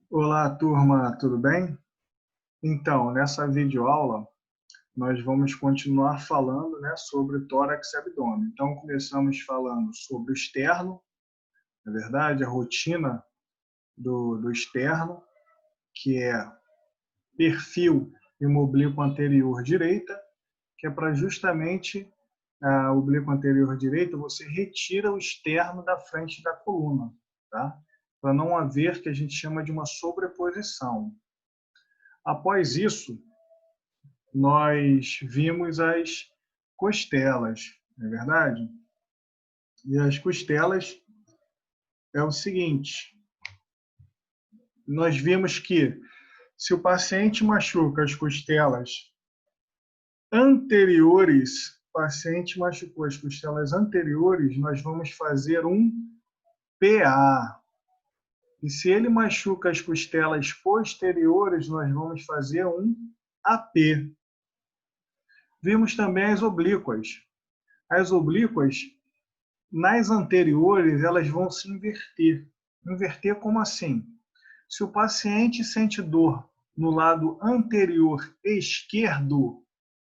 Olá, turma, tudo bem? Então, nessa videoaula, nós vamos continuar falando, né, sobre tórax e abdômen. Então, começamos falando sobre o externo, na verdade, a rotina do externo, que é perfil e uma oblíqua anterior direita, que é para justamente a oblíqua anterior direita, você retira o externo da frente da coluna, tá? Para não haver que a gente chama de uma sobreposição. Após isso, nós vimos as costelas, não é verdade? E as costelas é o seguinte, nós vimos que se o paciente machuca as costelas anteriores, o paciente machucou as costelas anteriores, nós vamos fazer um PA. E se ele machuca as costelas posteriores, nós vamos fazer um AP. Vimos também as oblíquas. As oblíquas, nas anteriores, elas vão se inverter. Inverter como assim? Se o paciente sente dor no lado anterior esquerdo,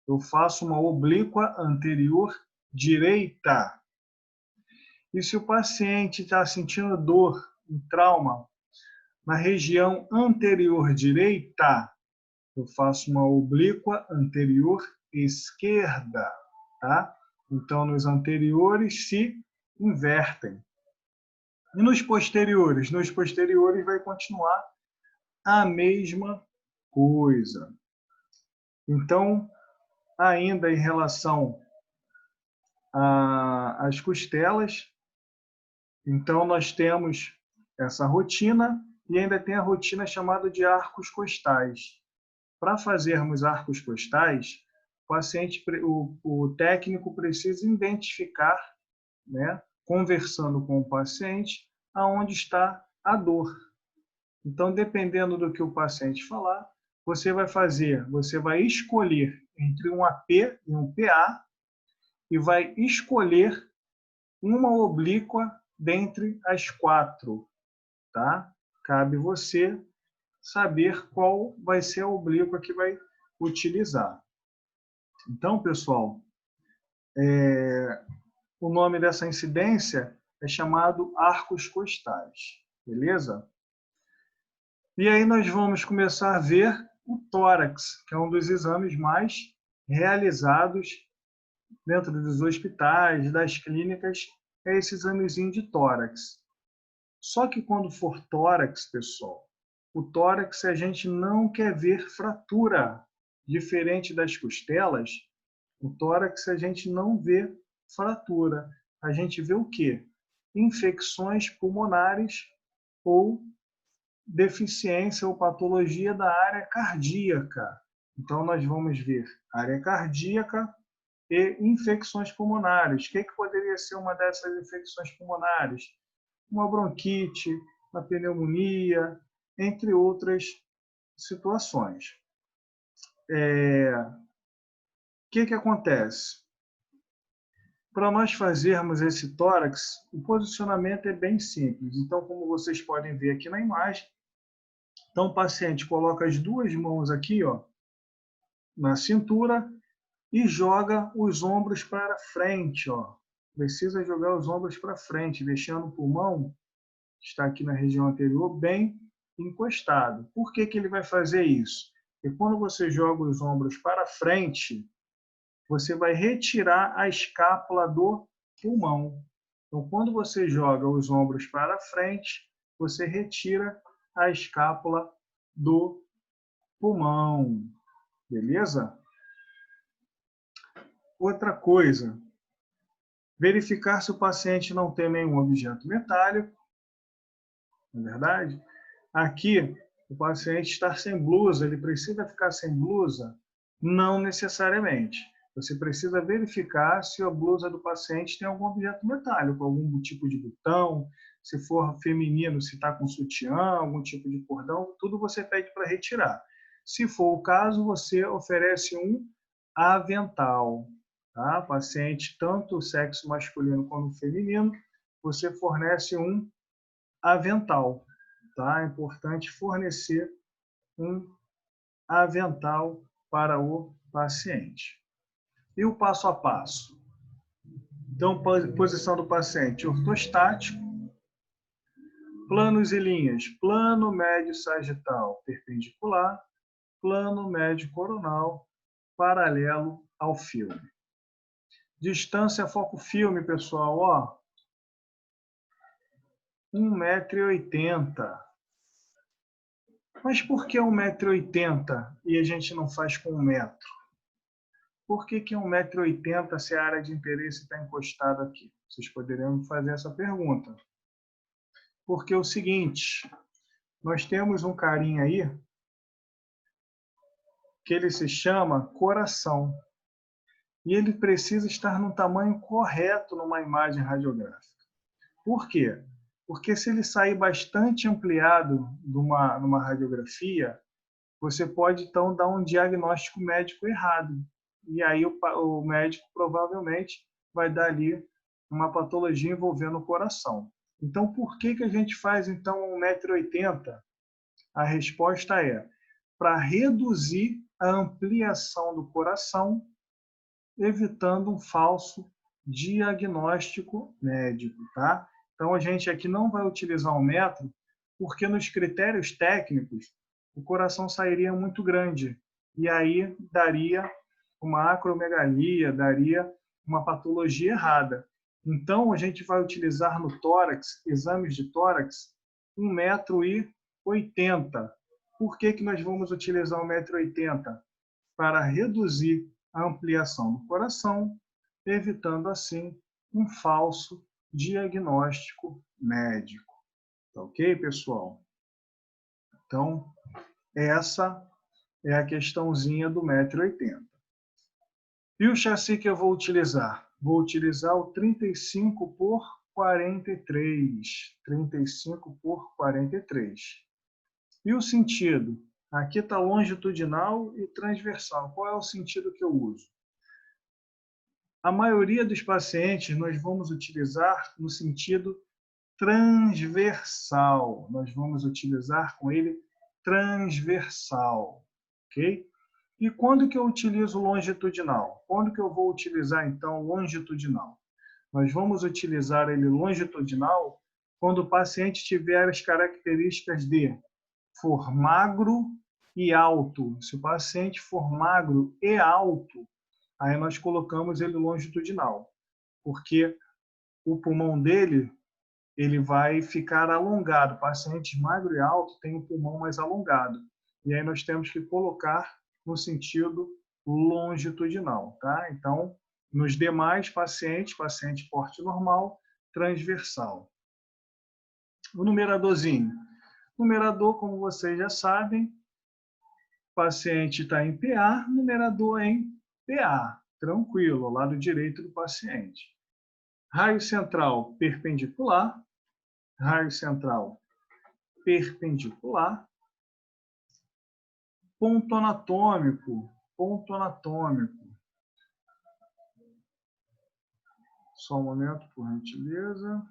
eu faço uma oblíqua anterior direita. E se o paciente está sentindo dor, um trauma, na região anterior direita, eu faço uma oblíqua anterior esquerda, tá? Então, nos anteriores se invertem. E nos posteriores? Nos posteriores vai continuar a mesma coisa. Então, ainda em relação às costelas, então nós temos essa rotina e ainda tem a rotina chamada de arcos costais. Para fazermos arcos costais, o técnico precisa identificar, né, conversando com o paciente, aonde está a dor. Então, dependendo do que o paciente falar, você vai escolher entre um AP e um PA e vai escolher uma oblíqua dentre as quatro, tá? Cabe você saber qual vai ser a oblíqua que vai utilizar. Então, pessoal, o nome dessa incidência é chamado arcos costais, beleza? E aí nós vamos começar a ver o tórax, que é um dos exames mais realizados dentro dos hospitais, das clínicas, é esse examezinho de tórax. Só que quando for tórax, pessoal, o tórax a gente não quer ver fratura. Diferente das costelas, o tórax a gente não vê fratura. A gente vê o quê? Infecções pulmonares ou deficiência ou patologia da área cardíaca. Então, nós vamos ver área cardíaca e infecções pulmonares. O que poderia ser uma dessas infecções pulmonares? Uma bronquite, uma pneumonia, entre outras situações. O que acontece? Para nós fazermos esse tórax, o posicionamento é bem simples. Então, como vocês podem ver aqui na imagem, então o paciente coloca as duas mãos aqui, ó, na cintura e joga os ombros para frente, ó. Precisa jogar os ombros para frente, deixando o pulmão, que está aqui na região anterior, bem encostado. Por que ele vai fazer isso? Porque quando você joga os ombros para frente, você vai retirar a escápula do pulmão. Então, quando você joga os ombros para frente, você retira a escápula do pulmão. Beleza? Outra coisa, verificar se o paciente não tem nenhum objeto metálico, não é verdade? Aqui, o paciente está sem blusa, ele precisa ficar sem blusa? Não necessariamente. Você precisa verificar se a blusa do paciente tem algum objeto metálico, algum tipo de botão, se for feminino, se está com sutiã, algum tipo de cordão, tudo você pede para retirar. Se for o caso, você oferece um avental. Tá? Paciente, tanto o sexo masculino como feminino, você fornece um avental. tá? É importante fornecer um avental para o paciente. E o passo a passo? Então, posição do paciente ortostático, planos e linhas, plano médio sagital perpendicular, plano médio coronal paralelo ao filme. Distância foco-filme, pessoal, ó, 1,80 m. Mas por que 1,80 m e a gente não faz com 1 metro? Por que 1,80 m se a área de interesse está encostada aqui? Vocês poderiam fazer essa pergunta. Porque é o seguinte, nós temos um carinha aí que ele se chama coração. E ele precisa estar no tamanho correto numa imagem radiográfica. Por quê? Porque se ele sair bastante ampliado numa radiografia, você pode então dar um diagnóstico médico errado. E aí o médico provavelmente vai dar ali uma patologia envolvendo o coração. Então, por que a gente faz então 1,80 m? A resposta é para reduzir a ampliação do coração, evitando um falso diagnóstico médico, tá? Então, a gente aqui não vai utilizar 1 metro, porque nos critérios técnicos, o coração sairia muito grande. E aí daria uma acromegalia, daria uma patologia errada. Então, a gente vai utilizar no tórax, exames de tórax, 1,80 m. Por que nós vamos utilizar 1,80 m? Para reduzir a ampliação do coração, evitando assim um falso diagnóstico médico. Tá ok, pessoal? Então, essa é a questãozinha do 1,80 m. E o chassi que eu vou utilizar? Vou utilizar o 35 por 43. 35 por 43. E o sentido? Aqui está longitudinal e transversal. Qual é o sentido que eu uso? A maioria dos pacientes nós vamos utilizar no sentido transversal. Nós vamos utilizar com ele transversal, ok? E quando que eu utilizo longitudinal? Quando que eu vou utilizar, então, longitudinal? Nós vamos utilizar ele longitudinal quando o paciente tiver as características de for magro e alto. Se o paciente for magro e alto, aí nós colocamos ele longitudinal, porque o pulmão dele ele vai ficar alongado. O paciente magro e alto tem o pulmão mais alongado. E aí nós temos que colocar no sentido longitudinal, tá? Então, nos demais pacientes, paciente porte normal, transversal. O numeradorzinho. Numerador, como vocês já sabem, paciente está em PA, numerador em PA. Tranquilo, ao lado direito do paciente. Raio central perpendicular. Raio central perpendicular. Ponto anatômico. Ponto anatômico. Só um momento, por gentileza.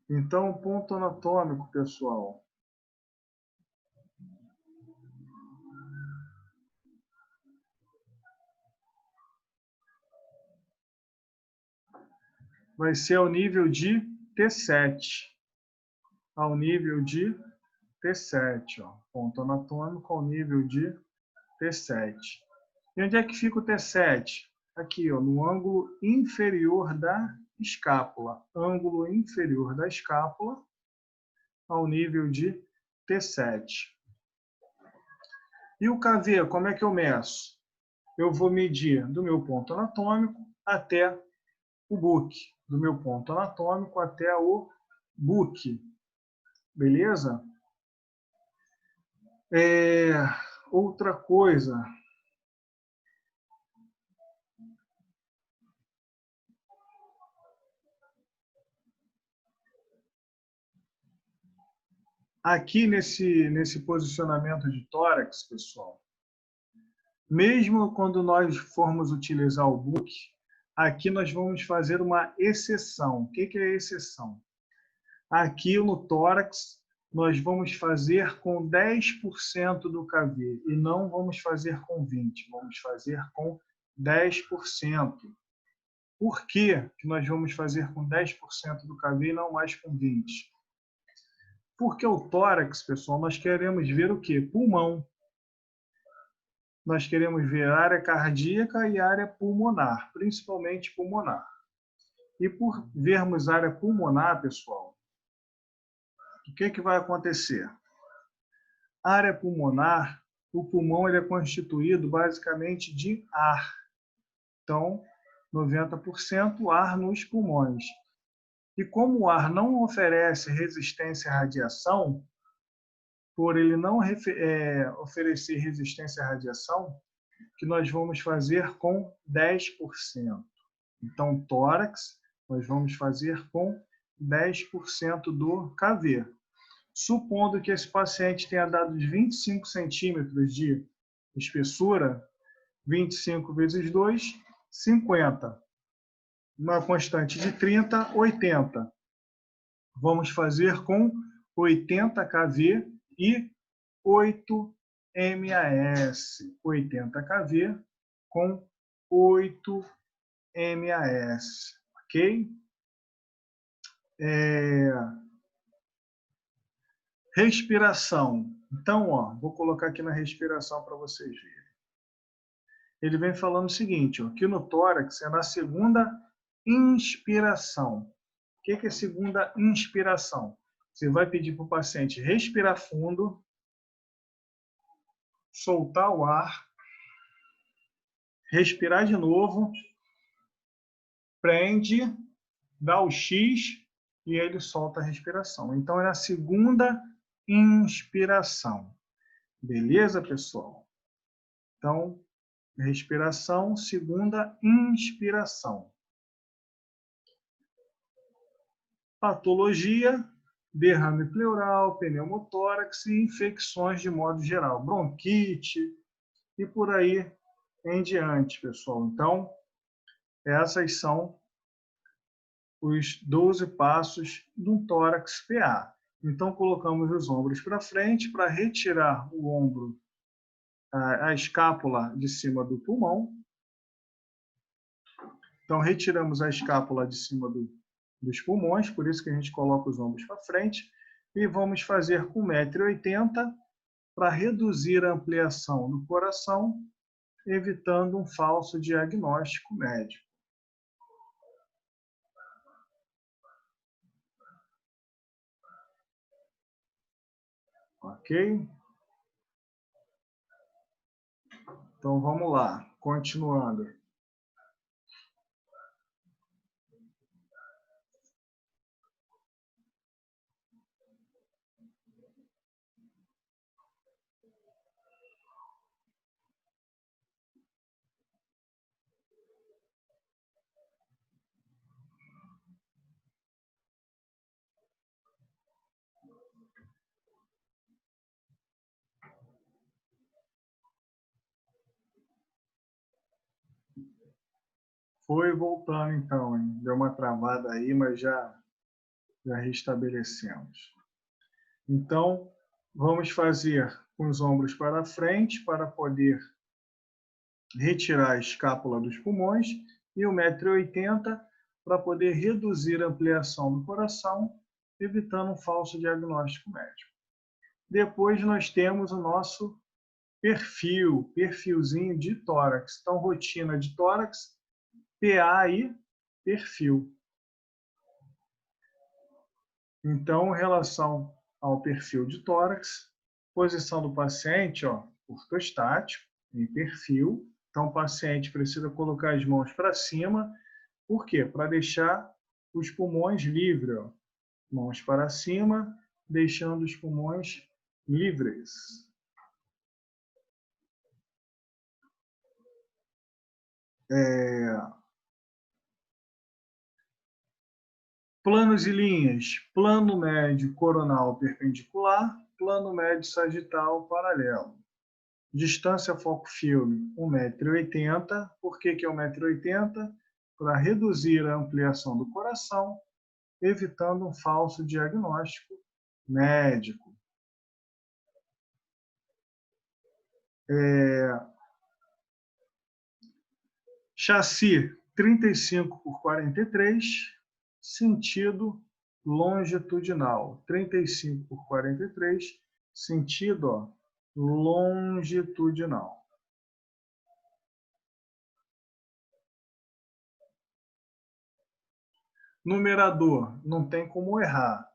Então, ponto anatômico, pessoal. Vai ser ao nível de T7. Ao nível de T7. Ó. Ponto anatômico ao nível de T7. E onde é que fica o T7? Aqui, ó, no ângulo inferior da escápula. Ângulo inferior da escápula ao nível de T7. E o KV, como é que eu meço? Eu vou medir do meu ponto anatômico até o buque. Do meu ponto anatômico até o buque. Beleza? Outra coisa. Aqui nesse posicionamento de tórax, pessoal, mesmo quando nós formos utilizar o book, aqui nós vamos fazer uma exceção. O que é exceção? Aqui no tórax, nós vamos fazer com 10% do KV e não vamos fazer com 20%, vamos fazer com 10%. Por que nós vamos fazer com 10% do KV e não mais com 20%? Porque o tórax, pessoal, nós queremos ver o quê? Pulmão. Nós queremos ver área cardíaca e área pulmonar, principalmente pulmonar. E por vermos área pulmonar, pessoal, o que vai acontecer? A área pulmonar, o pulmão ele é constituído basicamente de ar. Então, 90% ar nos pulmões. E como o ar não oferece resistência à radiação, por ele não oferecer resistência à radiação, que nós vamos fazer com 10%. Então, tórax, nós vamos fazer com 10% do KV. Supondo que esse paciente tenha dados 25 centímetros de espessura, 25 vezes 2, 50. Uma constante de 30, 80. Vamos fazer com 80 kV e 8 MAS. 80 kV com 8 MAS. Ok? Respiração. Então, vou colocar aqui na respiração para vocês verem. Ele vem falando o seguinte, que no tórax é na segunda inspiração. O que é segunda inspiração? Você vai pedir para o paciente respirar fundo, soltar o ar, respirar de novo, prende, dá o X e ele solta a respiração. Então, é a segunda inspiração. Beleza, pessoal? Então, respiração, segunda inspiração. Patologia, derrame pleural, pneumotórax e infecções de modo geral, bronquite e por aí em diante, pessoal. Então, essas são os 12 passos do tórax PA. Então, colocamos os ombros para frente para retirar o ombro, a escápula de cima do pulmão. Então, retiramos a escápula de cima dos pulmões, por isso que a gente coloca os ombros para frente. E vamos fazer com 1,80 m para reduzir a ampliação do coração, evitando um falso diagnóstico médico. Ok? Então, vamos lá. Continuando. Foi voltando, então, hein? Deu uma travada aí, mas já restabelecemos. Então, vamos fazer com os ombros para frente para poder retirar a escápula dos pulmões e 1,80 m para poder reduzir a ampliação do coração, evitando um falso diagnóstico médico. Depois nós temos o nosso perfilzinho de tórax. Então, rotina de tórax, PA e perfil. Então, em relação ao perfil de tórax, posição do paciente, ortostático, em perfil. Então, o paciente precisa colocar as mãos para cima. Por quê? Para deixar os pulmões livres. Mãos para cima, deixando os pulmões livres. Planos e linhas. Plano médio coronal perpendicular, plano médio sagital paralelo. Distância foco-filme, 1,80 m. Por que é 1,80 m? Para reduzir a ampliação do coração, evitando um falso diagnóstico médico. Chassi 35/43, sentido longitudinal. 35/43, sentido longitudinal. Numerador, não tem como errar,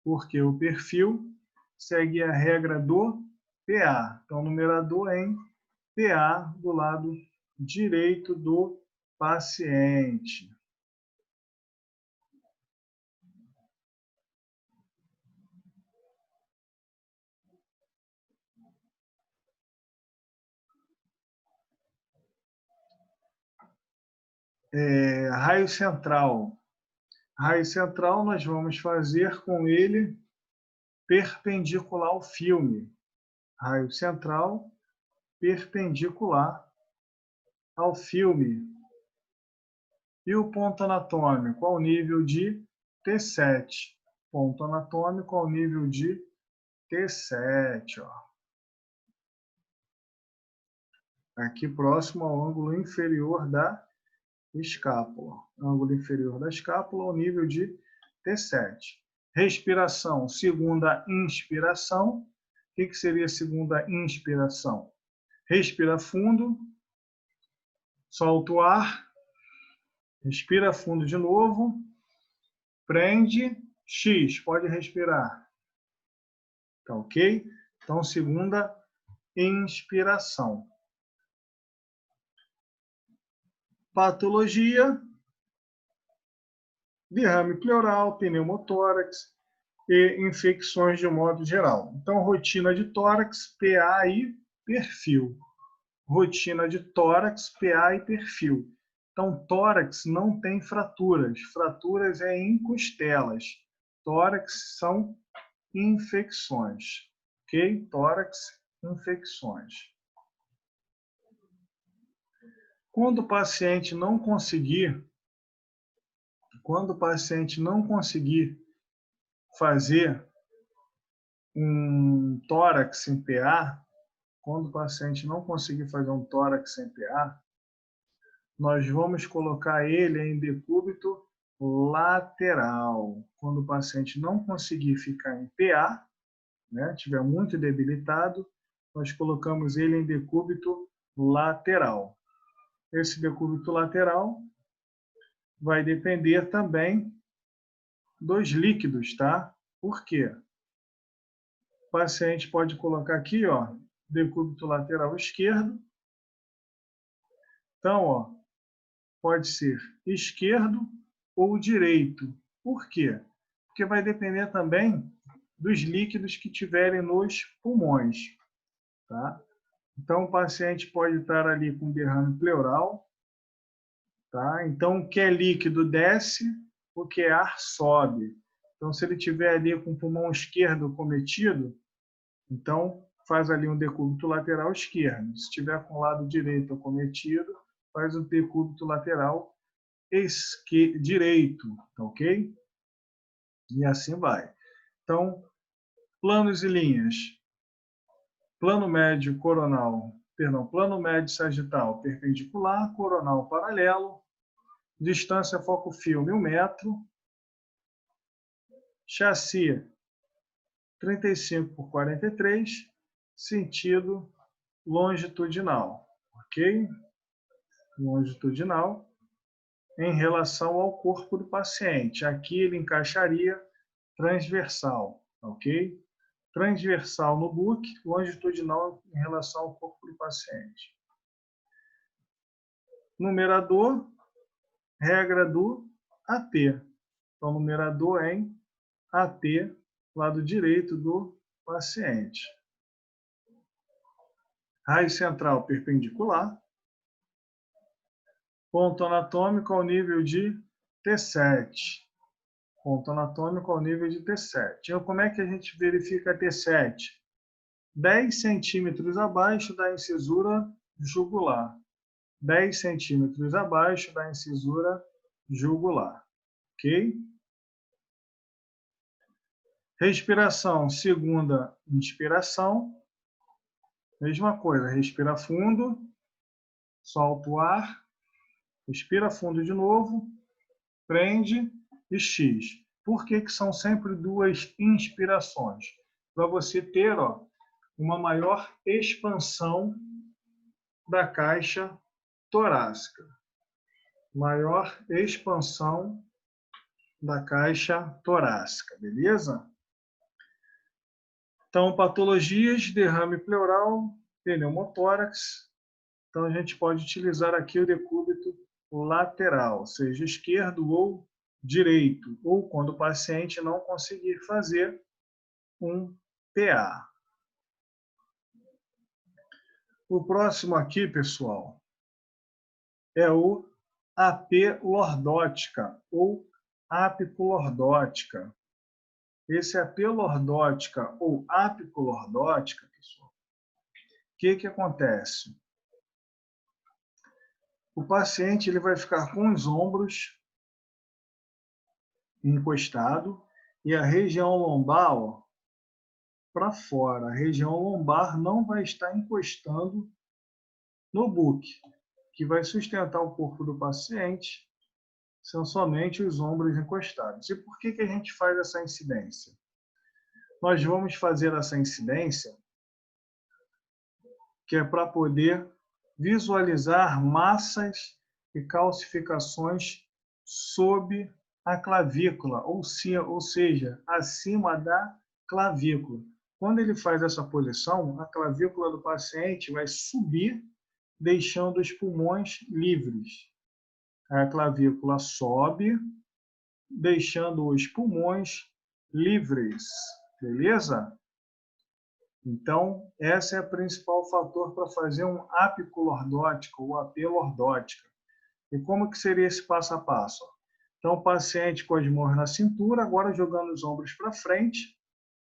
porque o perfil segue a regra do PA. Então, numerador em PA do lado direito do paciente. Raio central. Raio central nós vamos fazer com ele perpendicular ao filme. Raio central perpendicular ao filme. E o ponto anatômico ao nível de T7. Ponto anatômico ao nível de T7. Ó. Aqui próximo ao ângulo inferior da escápula. Ângulo inferior da escápula ao nível de T7. Respiração, segunda inspiração. O que seria segunda inspiração? Respira fundo, solta o ar, respira fundo de novo, prende, X, pode respirar. Tá ok? Então, segunda inspiração. Patologia, derrame pleural, pneumotórax e infecções de modo geral. Então, rotina de tórax, PA e perfil. Rotina de tórax, PA e perfil. Então, tórax não tem fraturas. Fraturas é em costelas. Tórax são infecções. Ok? Tórax, infecções. Quando o paciente não conseguir fazer um tórax em PA, quando o paciente não conseguir fazer um tórax em PA, nós vamos colocar ele em decúbito lateral. Quando o paciente não conseguir ficar em PA, né, estiver muito debilitado, nós colocamos ele em decúbito lateral. Esse decúbito lateral vai depender também dos líquidos, tá? Por quê? O paciente pode colocar aqui, ó, decúbito lateral esquerdo. Então, ó, pode ser esquerdo ou direito. Por quê? Porque vai depender também dos líquidos que tiverem nos pulmões, tá? Então, o paciente pode estar ali com derrame pleural, tá? Então, o que é líquido desce, o que é ar sobe. Então, se ele tiver ali com o pulmão esquerdo cometido, então faz ali um decúbito lateral esquerdo. Se tiver com o lado direito cometido, faz o decúbito lateral direito, tá ok? E assim vai. Então, planos e linhas. Plano médio coronal, plano médio sagital perpendicular, coronal paralelo, distância foco-filme 1 metro, chassi 35/43, sentido longitudinal, ok? Longitudinal em relação ao corpo do paciente. Aqui ele encaixaria transversal, ok? Transversal no book, longitudinal em relação ao corpo do paciente. Numerador, regra do AT. Então, numerador em AT, lado direito do paciente. Raio central perpendicular. Ponto anatômico ao nível de T7. Ponto anatômico ao nível de T7. Então, como é que a gente verifica T7? 10 centímetros abaixo da incisura jugular. 10 centímetros abaixo da incisura jugular. Ok? Respiração, segunda inspiração. Mesma coisa, respira fundo, solta o ar, respira fundo de novo, prende e X. Por que são sempre duas inspirações? Para você ter uma maior expansão da caixa torácica. Maior expansão da caixa torácica, beleza? Então, patologias, derrame pleural, pneumotórax. Então, a gente pode utilizar aqui o decúbito lateral, seja esquerdo ou direito, ou quando o paciente não conseguir fazer um PA. O próximo aqui, pessoal, é o AP lordótica ou apicolordótica. Esse AP lordótica ou apicolordótica, pessoal, o que acontece? O paciente ele vai ficar com os ombros encostados e a região lombar para fora. A região lombar não vai estar encostando no buque, que vai sustentar o corpo do paciente, são somente os ombros encostados. E por que a gente faz essa incidência? Nós vamos fazer essa incidência que é para poder visualizar massas e calcificações sob a clavícula, ou seja, acima da clavícula. Quando ele faz essa posição, a clavícula do paciente vai subir, deixando os pulmões livres. A clavícula sobe, deixando os pulmões livres, beleza? Então, esse é o principal fator para fazer um apicolordótica ou AP lordótica. E como que seria esse passo a passo? Então, o paciente com as mãos na cintura, agora jogando os ombros para frente,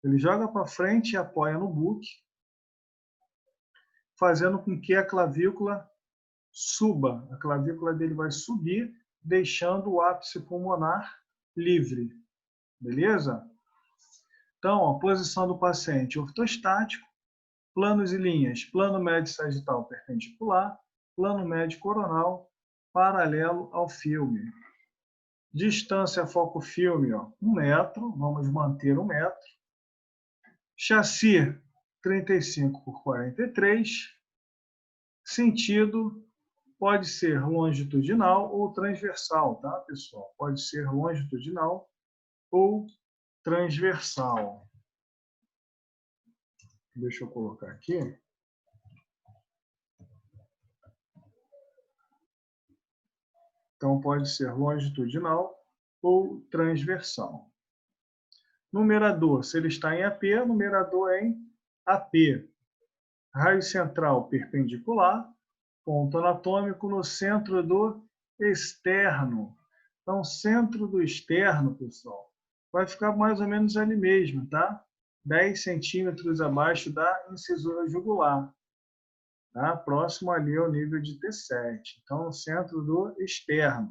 ele joga para frente e apoia no buque, fazendo com que a clavícula suba. A clavícula dele vai subir, deixando o ápice pulmonar livre. Beleza? Então, a posição do paciente ortostático, planos e linhas, plano médio sagital perpendicular, plano médio coronal, paralelo ao filme. Distância foco filme, 1 metro, vamos manter 1 metro. Chassi 35 por 43. Sentido pode ser longitudinal ou transversal, tá, pessoal? Pode ser longitudinal ou transversal. Deixa eu colocar aqui. Então, pode ser longitudinal ou transversal. Numerador, se ele está em AP, numerador é em AP. Raio central perpendicular, ponto anatômico no centro do externo. Então, centro do externo, pessoal, vai ficar mais ou menos ali mesmo, tá? 10 centímetros abaixo da incisura jugular. Tá? Próximo ali ao nível de T7. Então, no centro do externo.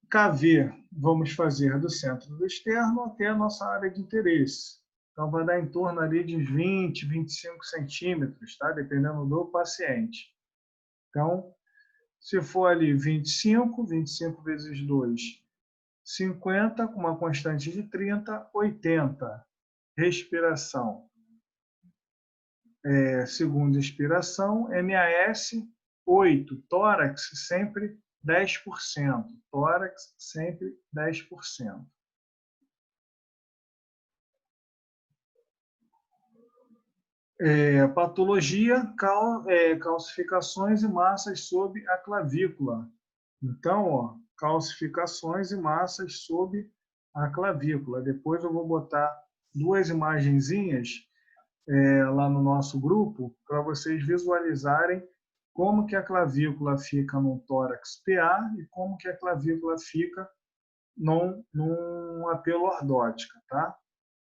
KV, vamos fazer do centro do externo até a nossa área de interesse. Então, vai dar em torno ali de 20, 25 centímetros, tá? Dependendo do paciente. Então, se for ali 25 vezes 2, 50, com uma constante de 30, 80. Respiração. Segunda inspiração, MAS 8, tórax sempre 10%, tórax sempre 10%. Patologia, calcificações e massas sob a clavícula. Então, calcificações e massas sob a clavícula. Depois eu vou botar duas imagenzinhas lá no nosso grupo para vocês visualizarem como que a clavícula fica num tórax PA e como que a clavícula fica num AP lordótica, tá?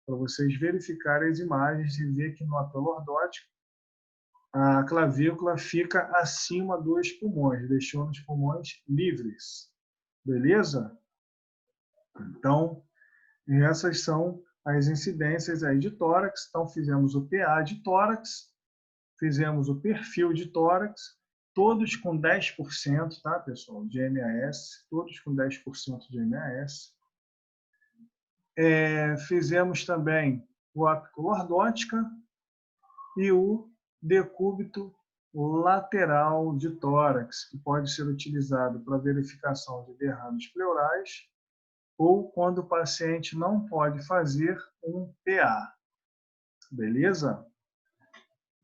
Para vocês verificarem as imagens e ver que no AP lordótico a clavícula fica acima dos pulmões, deixando os pulmões livres. Beleza? Então, essas são as incidências aí de tórax. Então, fizemos o PA de tórax, fizemos o perfil de tórax, todos com 10%, tá, pessoal, de MAS, todos com 10% de MAS. Fizemos também o apicolordótica e o decúbito lateral de tórax, que pode ser utilizado para verificação de derrames pleurais ou quando o paciente não pode fazer um PA. Beleza?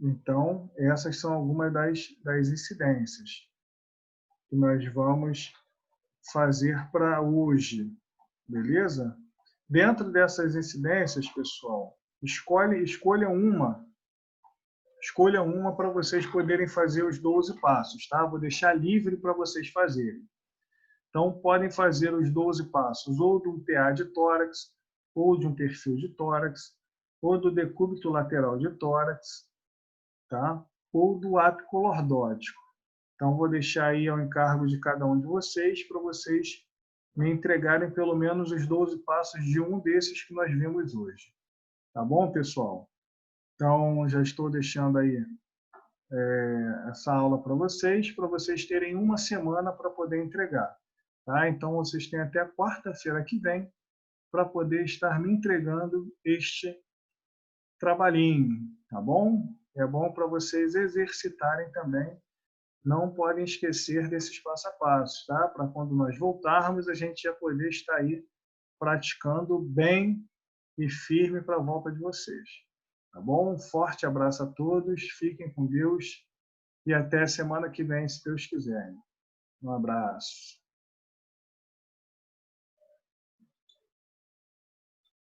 Então, essas são algumas das incidências que nós vamos fazer para hoje. Beleza? Dentro dessas incidências, pessoal, escolha uma para vocês poderem fazer os 12 passos, tá? Vou deixar livre para vocês fazerem. Então, podem fazer os 12 passos ou de um PA de tórax, ou de um perfil de tórax, ou do decúbito lateral de tórax, tá? Ou do ápico lordótico. Então, vou deixar aí ao encargo de cada um de vocês, para vocês me entregarem pelo menos os 12 passos de um desses que nós vimos hoje. Tá bom, pessoal? Então, já estou deixando aí essa aula para vocês terem uma semana para poder entregar. Tá? Então, vocês têm até quarta-feira que vem para poder estar me entregando este trabalhinho, tá bom? É bom para vocês exercitarem também. Não podem esquecer desses passo a passo, tá? Para quando nós voltarmos, a gente já poder estar aí praticando bem e firme para a volta de vocês. Tá bom? Um forte abraço a todos, fiquem com Deus e até semana que vem, se Deus quiser. Um abraço.